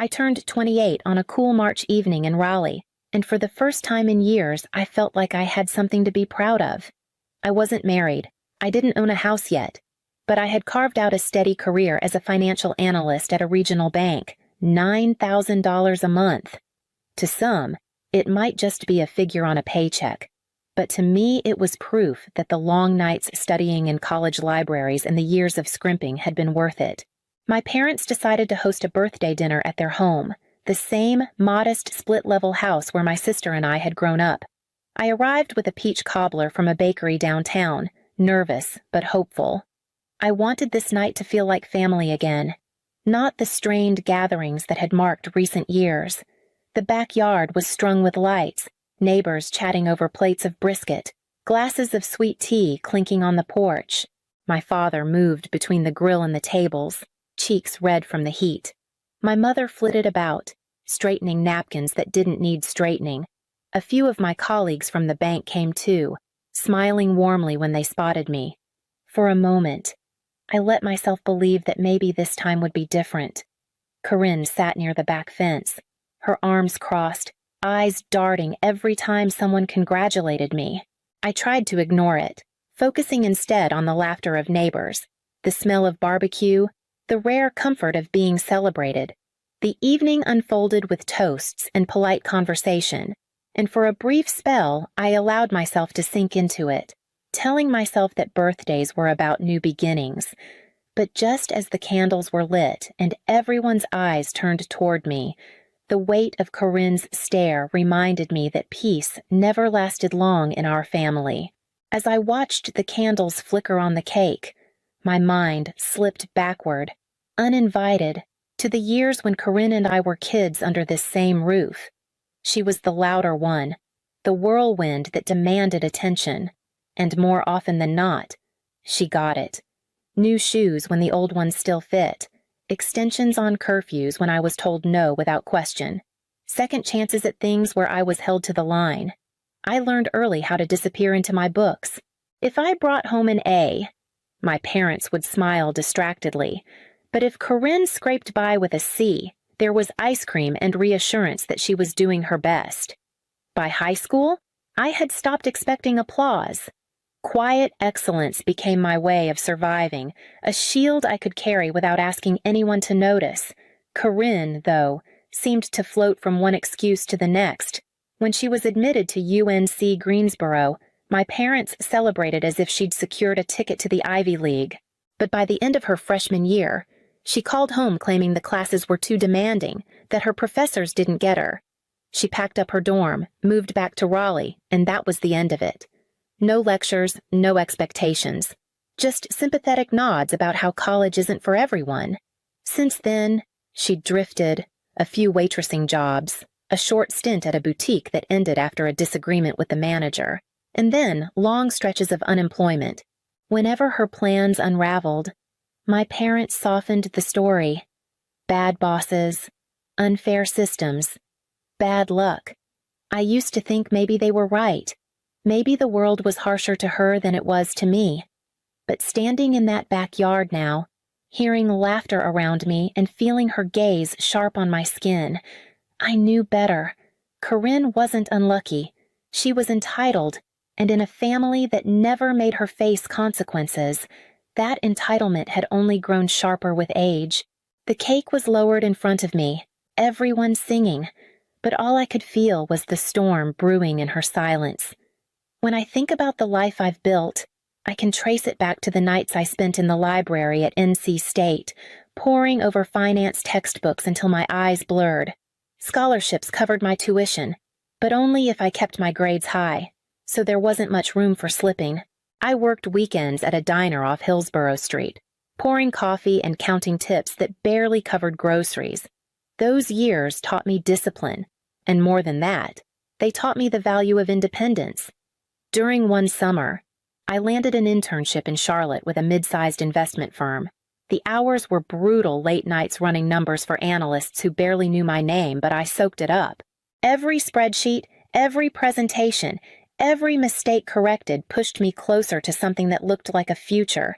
I turned 28 on a cool March evening in Raleigh, and for the first time in years, I felt like I had something to be proud of. I wasn't married. I didn't own a house yet, but I had carved out a steady career as a financial analyst at a regional bank, $9,000 a month. To some, it might just be a figure on a paycheck, but to me it was proof that the long nights studying in college libraries and the years of scrimping had been worth it. My parents decided to host a birthday dinner at their home, the same modest split-level house where my sister and I had grown up. I arrived with a peach cobbler from a bakery downtown, nervous but hopeful. I wanted this night to feel like family again, not the strained gatherings that had marked recent years. The backyard was strung with lights, neighbors chatting over plates of brisket, glasses of sweet tea clinking on the porch. My father moved between the grill and the tables, cheeks red from the heat. My mother flitted about, straightening napkins that didn't need straightening. A few of my colleagues from the bank came too, smiling warmly when they spotted me. For a moment, I let myself believe that maybe this time would be different. Corinne sat near the back fence, her arms crossed, eyes darting every time someone congratulated me. I tried to ignore it, focusing instead on the laughter of neighbors, the smell of barbecue, the rare comfort of being celebrated. The evening unfolded with toasts and polite conversation, and for a brief spell I allowed myself to sink into it, telling myself that birthdays were about new beginnings. But just as the candles were lit and everyone's eyes turned toward me, the weight of Corinne's stare reminded me that peace never lasted long in our family. As I watched the candles flicker on the cake, my mind slipped backward, uninvited, to the years when Corinne and I were kids under this same roof. She was the louder one, the whirlwind that demanded attention, and more often than not, she got it. New shoes when the old ones still fit, extensions on curfews when I was told no without question, second chances at things where I was held to the line. I learned early how to disappear into my books. If I brought home an A, my parents would smile distractedly, but if Corinne scraped by with a C, there was ice cream and reassurance that she was doing her best. By high school, I had stopped expecting applause. Quiet excellence became my way of surviving, a shield I could carry without asking anyone to notice. Corinne, though, seemed to float from one excuse to the next. When she was admitted to UNC Greensboro, my parents celebrated as if she'd secured a ticket to the Ivy League. But by the end of her freshman year, she called home claiming the classes were too demanding, that her professors didn't get her. She packed up her dorm, moved back to Raleigh, and that was the end of it. No lectures, no expectations. Just sympathetic nods about how college isn't for everyone. Since then, she'd drifted, a few waitressing jobs, a short stint at a boutique that ended after a disagreement with the manager, and then long stretches of unemployment. Whenever her plans unraveled, my parents softened the story. Bad bosses, unfair systems, bad luck. I used to think maybe they were right. Maybe the world was harsher to her than it was to me. But standing in that backyard now, hearing laughter around me and feeling her gaze sharp on my skin, I knew better. Corinne wasn't unlucky. She was entitled, and in a family that never made her face consequences, that entitlement had only grown sharper with age. The cake was lowered in front of me, everyone singing, but all I could feel was the storm brewing in her silence. When I think about the life I've built, I can trace it back to the nights I spent in the library at NC State, poring over finance textbooks until my eyes blurred. Scholarships covered my tuition, but only if I kept my grades high, so there wasn't much room for slipping. I worked weekends at a diner off Hillsborough Street, pouring coffee and counting tips that barely covered groceries. Those years taught me discipline, and more than that, they taught me the value of independence. During one summer, I landed an internship in Charlotte with a mid-sized investment firm. The hours were brutal late nights running numbers for analysts who barely knew my name, but I soaked it up. Every spreadsheet, every presentation, every mistake corrected pushed me closer to something that looked like a future.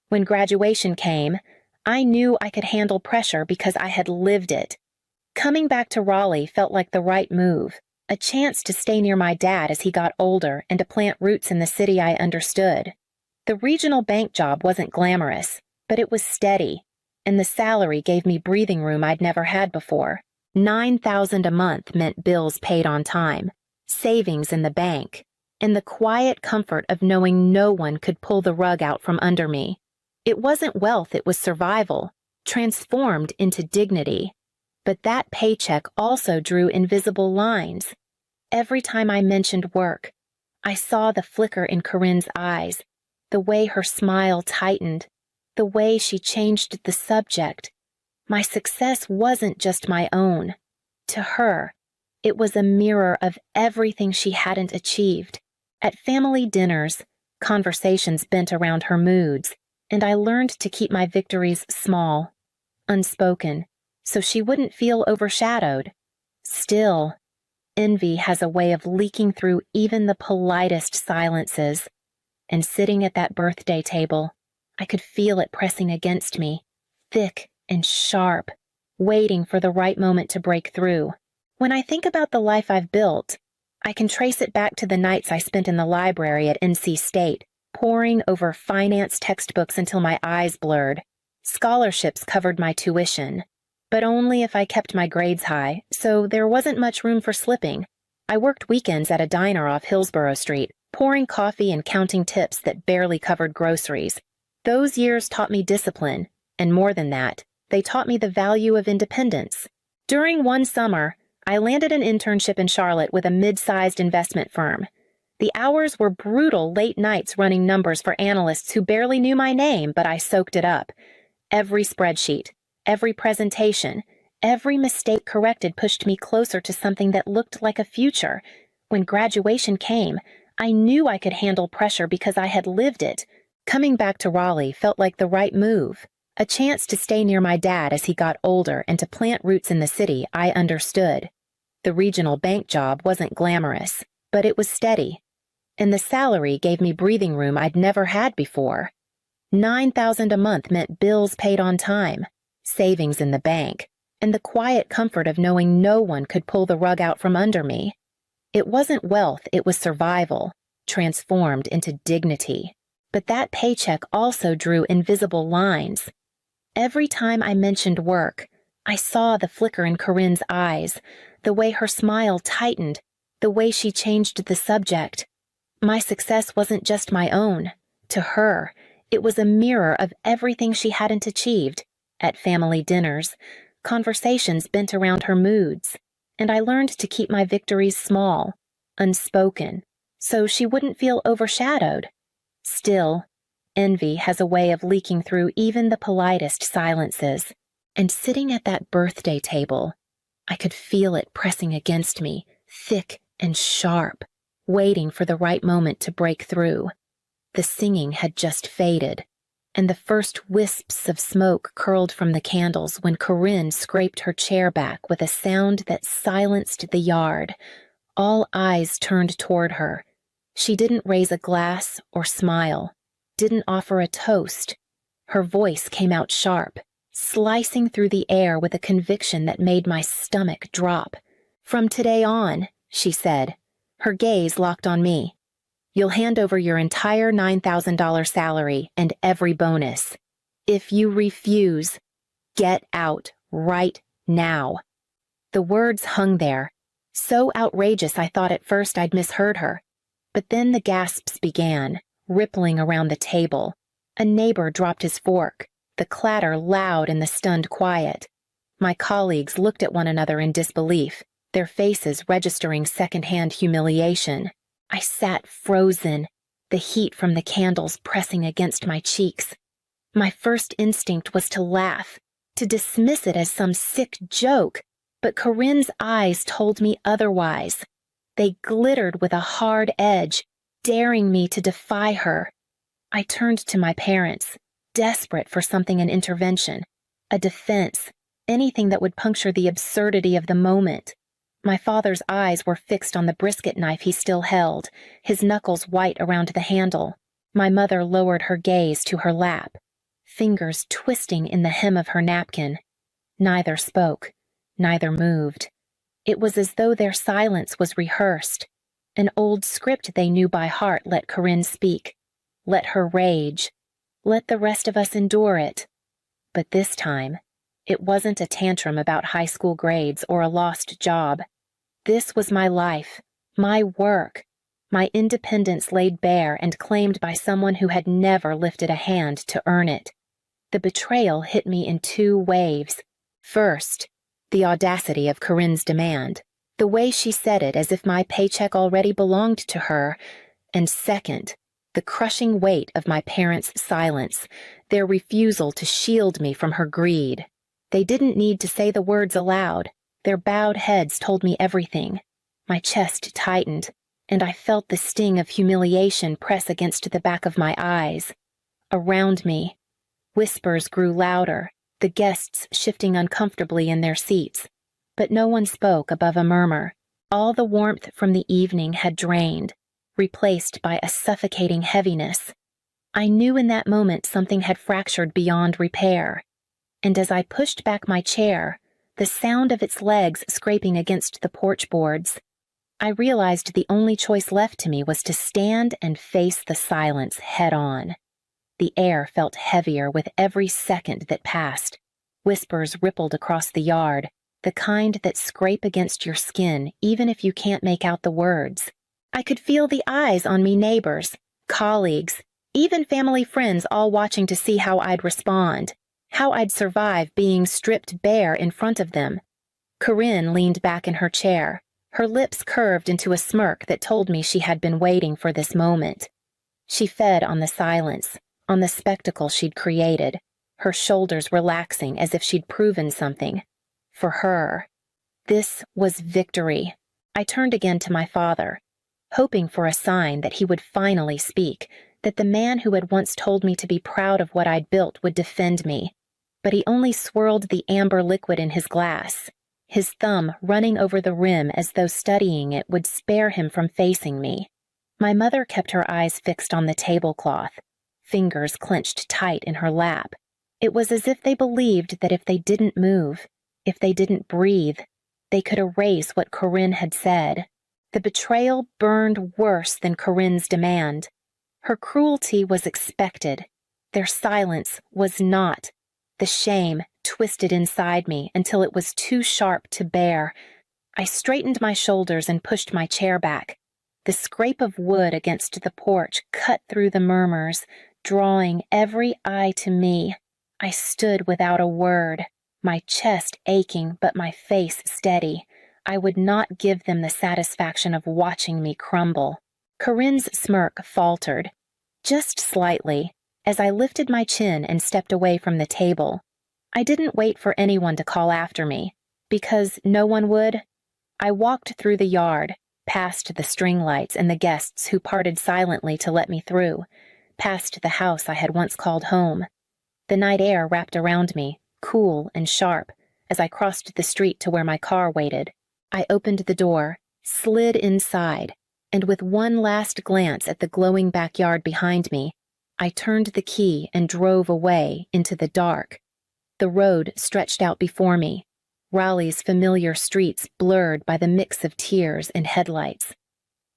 When graduation came, I knew I could handle pressure because I had lived it. Coming back to Raleigh felt like the right move, a chance to stay near my dad as he got older and to plant roots in the city I understood. The regional bank job wasn't glamorous, but it was steady, and the salary gave me breathing room I'd never had before. $9,000 a month meant bills paid on time, savings in the bank, and the quiet comfort of knowing no one could pull the rug out from under me. It wasn't wealth, it was survival, transformed into dignity. But that paycheck also drew invisible lines. Every time I mentioned work, I saw the flicker in Corinne's eyes, the way her smile tightened, the way she changed the subject. My success wasn't just my own. To her, it was a mirror of everything she hadn't achieved. At family dinners, conversations bent around her moods, and I learned to keep my victories small, unspoken, so she wouldn't feel overshadowed. Still, envy has a way of leaking through even the politest silences, and sitting at that birthday table, I could feel it pressing against me, thick and sharp, waiting for the right moment to break through. When I think about the life I've built, I can trace it back to the nights I spent in the library at NC State, poring over finance textbooks until my eyes blurred. Scholarships covered my tuition, but only if I kept my grades high, so there wasn't much room for slipping. I worked weekends at a diner off Hillsborough Street, pouring coffee and counting tips that barely covered groceries. Those years taught me discipline, and more than that, they taught me the value of independence. During one summer, I landed an internship in Charlotte with a mid-sized investment firm. The hours were brutal late nights running numbers for analysts who barely knew my name, but I soaked it up. Every spreadsheet, every presentation, every mistake corrected pushed me closer to something that looked like a future. When graduation came, I knew I could handle pressure because I had lived it. Coming back to Raleigh felt like the right move, a chance to stay near my dad as he got older and to plant roots in the city I understood. The regional bank job wasn't glamorous, but it was steady, and the salary gave me breathing room I'd never had before. $9,000 a month meant bills paid on time, savings in the bank, and the quiet comfort of knowing no one could pull the rug out from under me. It wasn't wealth, it was survival, transformed into dignity. But that paycheck also drew invisible lines. Every time I mentioned work, I saw the flicker in Corinne's eyes, the way her smile tightened, the way she changed the subject. My success wasn't just my own. To her, it was a mirror of everything she hadn't achieved. At family dinners, conversations bent around her moods, and I learned to keep my victories small, unspoken, so she wouldn't feel overshadowed. Still, envy has a way of leaking through even the politest silences, and sitting at that birthday table, I could feel it pressing against me, thick and sharp, waiting for the right moment to break through. The singing had just faded, and the first wisps of smoke curled from the candles when Corinne scraped her chair back with a sound that silenced the yard. All eyes turned toward her. She didn't raise a glass or smile, didn't offer a toast. Her voice came out sharp, slicing through the air with a conviction that made my stomach drop. "From today on," she said, her gaze locked on me, "you'll hand over your entire $9,000 salary and every bonus. If you refuse, get out right now." The words hung there, so outrageous I thought at first I'd misheard her. But then the gasps began, rippling around the table. A neighbor dropped his fork, the clatter loud in the stunned quiet. My colleagues looked at one another in disbelief, their faces registering secondhand humiliation. I sat frozen, the heat from the candles pressing against my cheeks. My first instinct was to laugh, to dismiss it as some sick joke, but Corinne's eyes told me otherwise. They glittered with a hard edge, daring me to defy her. I turned to my parents, desperate for something an intervention, a defense, anything that would puncture the absurdity of the moment. My father's eyes were fixed on the brisket knife he still held, his knuckles white around the handle. My mother lowered her gaze to her lap, fingers twisting in the hem of her napkin. Neither spoke, Neither moved. It was as though their silence was rehearsed. An old script they knew by heart let Corinne speak. Let her rage. Let the rest of us endure it. But this time, it wasn't a tantrum about high school grades or a lost job. This was my life, my work, my independence laid bare and claimed by someone who had never lifted a hand to earn it. The betrayal hit me in two waves. First, the audacity of Corinne's demand, the way she said it as if my paycheck already belonged to her, and second, the crushing weight of my parents' silence, their refusal to shield me from her greed. They didn't need to say the words aloud. Their bowed heads told me everything. My chest tightened, and I felt the sting of humiliation press against the back of my eyes. Around me, whispers grew louder, the guests shifting uncomfortably in their seats. But no one spoke above a murmur. All the warmth from the evening had drained, replaced by a suffocating heaviness. I knew in that moment something had fractured beyond repair. And as I pushed back my chair, the sound of its legs scraping against the porch boards, I realized the only choice left to me was to stand and face the silence head on. The air felt heavier with every second that passed. Whispers rippled across the yard, the kind that scrape against your skin even if you can't make out the words. I could feel the eyes on me, neighbors, colleagues, even family friends all watching to see how I'd respond, how I'd survive being stripped bare in front of them. Corinne leaned back in her chair, her lips curved into a smirk that told me she had been waiting for this moment. She fed on the silence, on the spectacle she'd created, her shoulders relaxing as if she'd proven something. For her, this was victory. I turned again to my father, hoping for a sign that he would finally speak, that the man who had once told me to be proud of what I'd built would defend me. But he only swirled the amber liquid in his glass, his thumb running over the rim as though studying it would spare him from facing me. My mother kept her eyes fixed on the tablecloth, fingers clenched tight in her lap. It was as if they believed that if they didn't move, if they didn't breathe, they could erase what Corinne had said. The betrayal burned worse than Corinne's demand. Her cruelty was expected. Their silence was not. The shame twisted inside me until it was too sharp to bear. I straightened my shoulders and pushed my chair back. The scrape of wood against the porch cut through the murmurs, drawing every eye to me. I stood without a word, my chest aching but my face steady. I would not give them the satisfaction of watching me crumble. Corinne's smirk faltered, just slightly, as I lifted my chin and stepped away from the table. I didn't wait for anyone to call after me, because no one would. I walked through the yard, past the string lights and the guests who parted silently to let me through, past the house I had once called home. The night air wrapped around me, cool and sharp, as I crossed the street to where my car waited. I opened the door, slid inside, and with one last glance at the glowing backyard behind me, I turned the key and drove away into the dark. The road stretched out before me, Raleigh's familiar streets blurred by the mix of tears and headlights.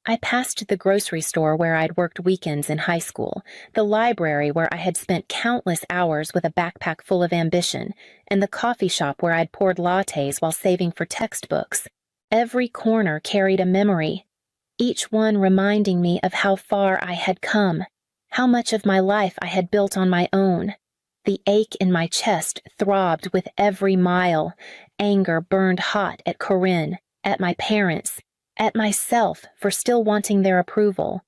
I passed the grocery store where I'd worked weekends in high school, the library where I had spent countless hours with a backpack full of ambition, and the coffee shop where I'd poured lattes while saving for textbooks. Every corner carried a memory, each one reminding me of how far I had come, how much of my life I had built on my own. The ache in my chest throbbed with every mile. Anger burned hot at Corinne, at my parents, at myself for still wanting their approval.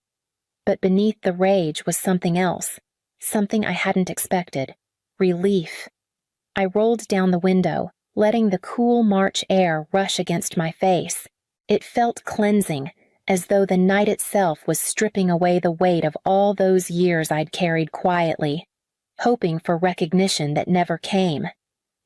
But beneath the rage was something else, something I hadn't expected. Relief. I rolled down the window, letting the cool March air rush against my face. It felt cleansing, as though the night itself was stripping away the weight of all those years I'd carried quietly, hoping for recognition that never came.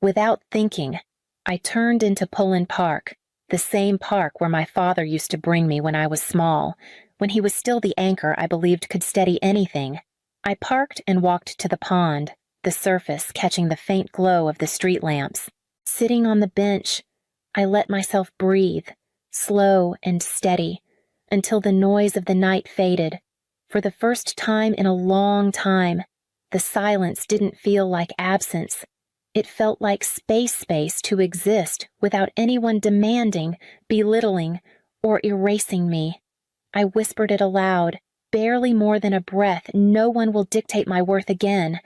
Without thinking, I turned into Pullen Park, the same park where my father used to bring me when I was small, when he was still the anchor I believed could steady anything. I parked and walked to the pond, the surface catching the faint glow of the street lamps. Sitting on the bench, I let myself breathe, slow and steady, until the noise of the night faded. For the first time in a long time, the silence didn't feel like absence. It felt like space to exist without anyone demanding, belittling, or erasing me. I whispered it aloud, barely more than a breath. No one will dictate my worth again.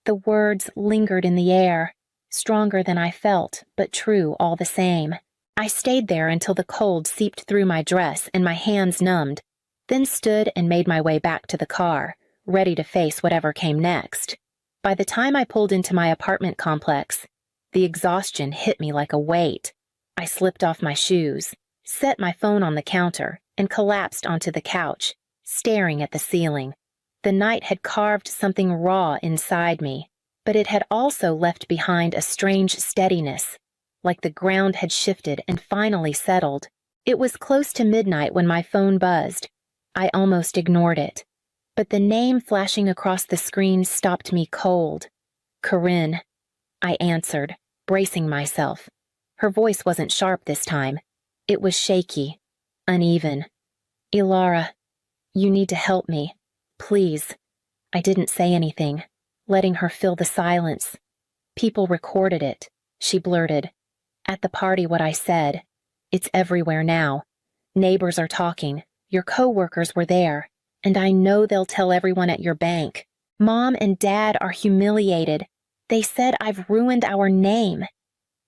The words lingered in the air, stronger than I felt, but true all the same. I stayed there until the cold seeped through my dress and my hands numbed, then stood and made my way back to the car, ready to face whatever came next. By the time I pulled into my apartment complex, the exhaustion hit me like a weight. I slipped off my shoes, set my phone on the counter, and collapsed onto the couch, staring at the ceiling. The night had carved something raw inside me, but it had also left behind a strange steadiness, like the ground had shifted and finally settled. It was close to midnight when my phone buzzed. I almost ignored it, but the name flashing across the screen stopped me cold. Corinne. I answered, bracing myself. Her voice wasn't sharp this time. It was shaky, uneven. Ilara, you need to help me. Please. I didn't say anything, letting her fill the silence. People recorded it, she blurted. At the party what I said. It's everywhere now. Neighbors are talking. Your coworkers were there. And I know they'll tell everyone at your bank. Mom and Dad are humiliated. They said I've ruined our name.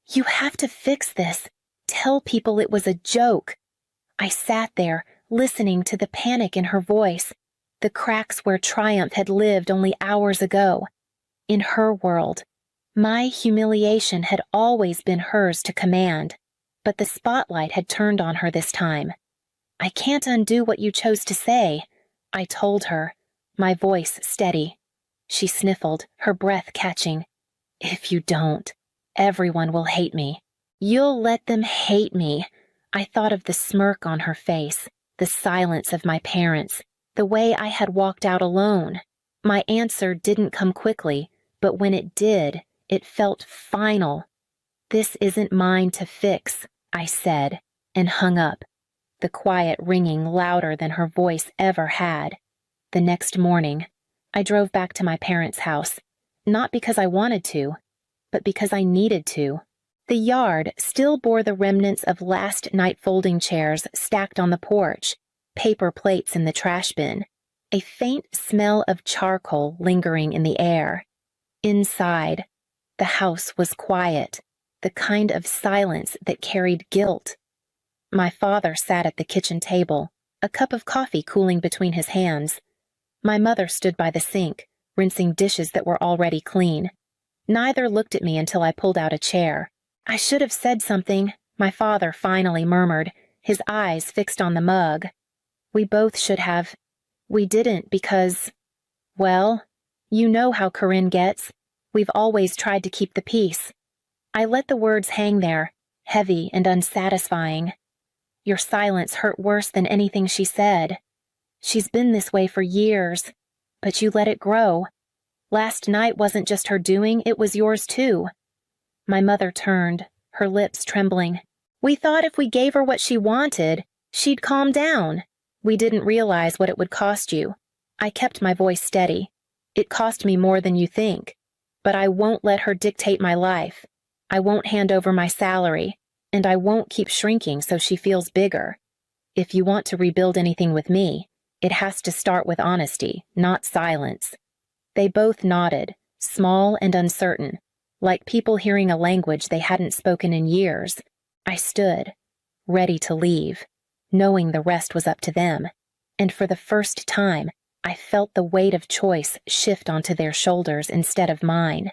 You have to fix this. Tell people it was a joke. I sat there, listening to the panic in her voice, the cracks where triumph had lived only hours ago. In her world, my humiliation had always been hers to command, but the spotlight had turned on her this time. I can't undo what you chose to say, I told her, my voice steady. She sniffled, her breath catching. If you don't, everyone will hate me. You'll let them hate me. I thought of the smirk on her face, the silence of my parents, the way I had walked out alone. My answer didn't come quickly, but when it did, it felt final. This isn't mine to fix, I said, and hung up, the quiet ringing louder than her voice ever had. The next morning, I drove back to my parents' house, not because I wanted to, but because I needed to. The yard still bore the remnants of last night folding chairs stacked on the porch, paper plates in the trash bin, a faint smell of charcoal lingering in the air. Inside, the house was quiet, the kind of silence that carried guilt. My father sat at the kitchen table, a cup of coffee cooling between his hands. My mother stood by the sink, rinsing dishes that were already clean. Neither looked at me until I pulled out a chair. I should have said something, my father finally murmured, his eyes fixed on the mug. We both should have. We didn't because, well, you know how Corinne gets. We've always tried to keep the peace. I let the words hang there, heavy and unsatisfying. Your silence hurt worse than anything she said. She's been this way for years, but you let it grow. Last night wasn't just her doing, it was yours too. My mother turned, her lips trembling. We thought if we gave her what she wanted, she'd calm down. We didn't realize what it would cost you. I kept my voice steady. It cost me more than you think. But I won't let her dictate my life. I won't hand over my salary, and I won't keep shrinking so she feels bigger. If you want to rebuild anything with me, it has to start with honesty, not silence. They both nodded, small and uncertain, like people hearing a language they hadn't spoken in years. I stood, ready to leave, knowing the rest was up to them, and for the first time, I felt the weight of choice shift onto their shoulders instead of mine.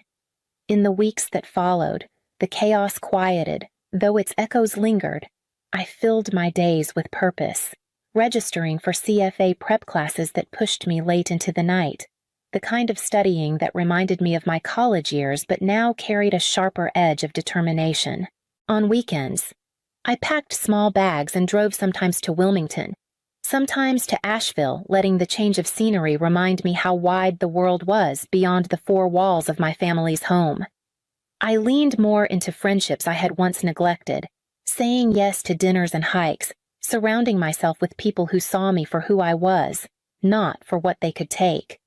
In the weeks that followed, the chaos quieted, though its echoes lingered. I filled my days with purpose, registering for CFA prep classes that pushed me late into the night, the kind of studying that reminded me of my college years but now carried a sharper edge of determination. On weekends, I packed small bags and drove sometimes to Wilmington, sometimes to Asheville, letting the change of scenery remind me how wide the world was beyond the four walls of my family's home. I leaned more into friendships I had once neglected, saying yes to dinners and hikes, surrounding myself with people who saw me for who I was, not for what they could take.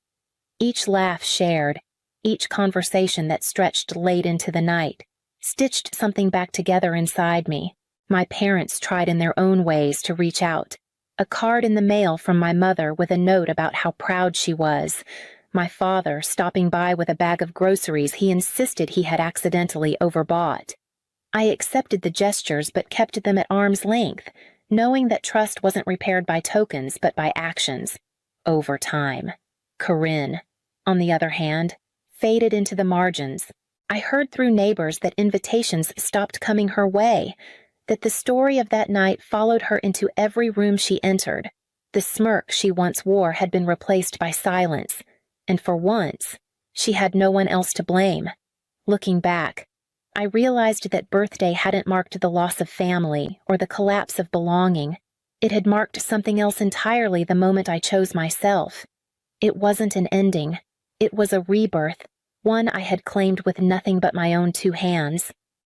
Each laugh shared, each conversation that stretched late into the night, stitched something back together inside me. My parents tried in their own ways to reach out. A card in the mail from my mother with a note about how proud she was. My father stopping by with a bag of groceries he insisted he had accidentally overbought. I accepted the gestures but kept them at arm's length, knowing that trust wasn't repaired by tokens but by actions. Over time. Corinne, on the other hand, faded into the margins. I heard through neighbors that invitations stopped coming her way, that the story of that night followed her into every room she entered. The smirk she once wore had been replaced by silence, and for once, she had no one else to blame. Looking back, I realized that birthday hadn't marked the loss of family or the collapse of belonging. It had marked something else entirely the moment I chose myself. It wasn't an ending. It was a rebirth, one I had claimed with nothing but my own 2 hands.